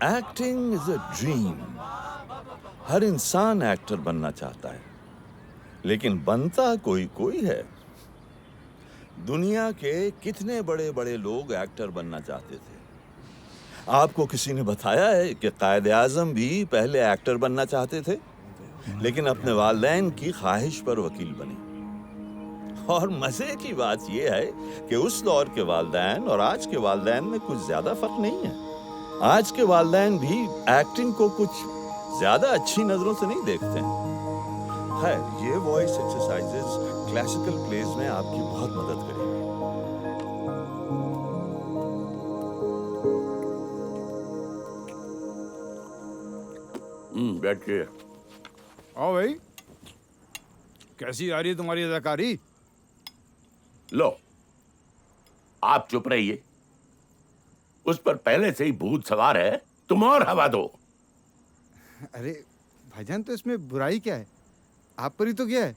Acting is a dream. हर इंसान actor बनना चाहता है, लेकिन बनता कोई कोई है। दुनिया के कितने बड़े बड़े लोग एक्टर बनना चाहते थे। आपको किसी ने बताया है कि कायद आजम भी पहले एक्टर बनना चाहते थे, लेकिन अपने वालिदैन की ख्वाहिश पर वकील बने। और मजे की बात यह है कि उस दौर के वालिदैन और आज के वालिदैन में कुछ ज्यादा फर्क नहीं है। आज के वालिदैन भी एक्टिंग को कुछ ज्यादा अच्छी नजरों से नहीं देखते हैं। खैर, ये वॉइस एक्सरसाइजेस क्लासिकल प्लेज में आपकी बहुत मदद करेंगे। बैठिए। आओ भाई, कैसी आ रही है तुम्हारी अदाकारी? लो, आप चुप रहिए। उस पर पहले से ही भूत सवार है, तुम और हवा दो। अरे भाईजान, तो इसमें बुराई क्या है? आप पर ही तो क्या है?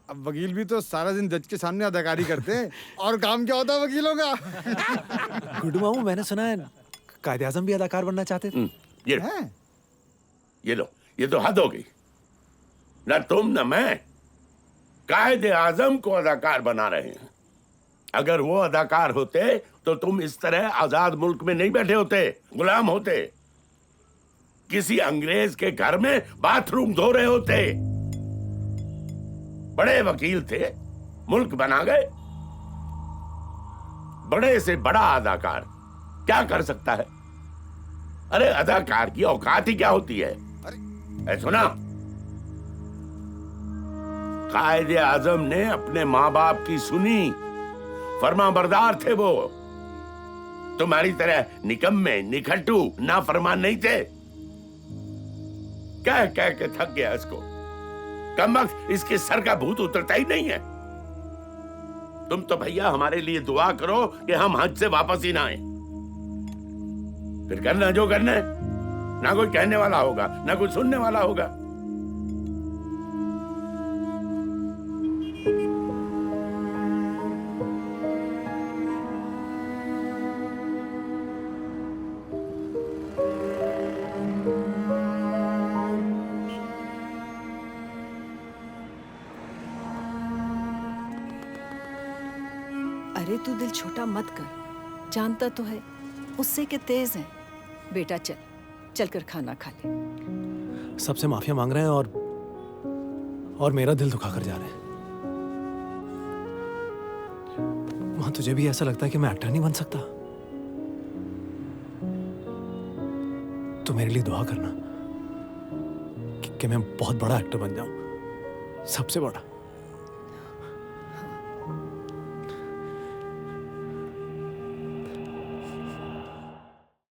अब वकील भी तो सारा दिन जज के सामने अदाकारी करते हैं। और काम क्या होता है वकीलों का? गुड्डू मामू, मैंने सुना है कायद आजम भी अदाकार बनना चाहते थे। ये लो, ये तो हद हो गई। ना तुम ना मैं कायदे आजम को अदाकार बना रहे हैं। अगर वो अदाकार होते तो तुम इस तरह आजाद मुल्क में नहीं बैठे होते, गुलाम होते। किसी अंग्रेज के घर में बाथरूम धो रहे होते। बड़े वकील थे, मुल्क बना गए। बड़े से बड़ा अदाकार क्या कर सकता है? अरे अदाकार की औकात ही क्या होती है? सुना, कायदे आजम ने अपने माँ बाप की सुनी, फरमाबरदार थे वो। तुम्हारी तरह निकम्मे, निखट्टू, नाफरमान नहीं थे। कह कह के थक गया इसको। कमबख्त इसके सर का भूत उतरता ही नहीं है। तुम तो भैया हमारे लिए दुआ करो कि हम हज से वापस ही ना आए। फिर करना जो करना है। ना कोई कहने वाला होगा, ना कोई सुनने वाला होगा। अरे तू दिल छोटा मत कर, जानता तो है उससे के तेज है। बेटा चल, चलकर खाना खा ले। सबसे माफिया मांग रहे हैं और मेरा दिल दुखा कर जा रहे हैं। मां, तुझे भी ऐसा लगता है कि मैं एक्टर नहीं बन सकता? तो मेरे लिए दुआ करना कि मैं बहुत बड़ा एक्टर बन जाऊं, सबसे बड़ा।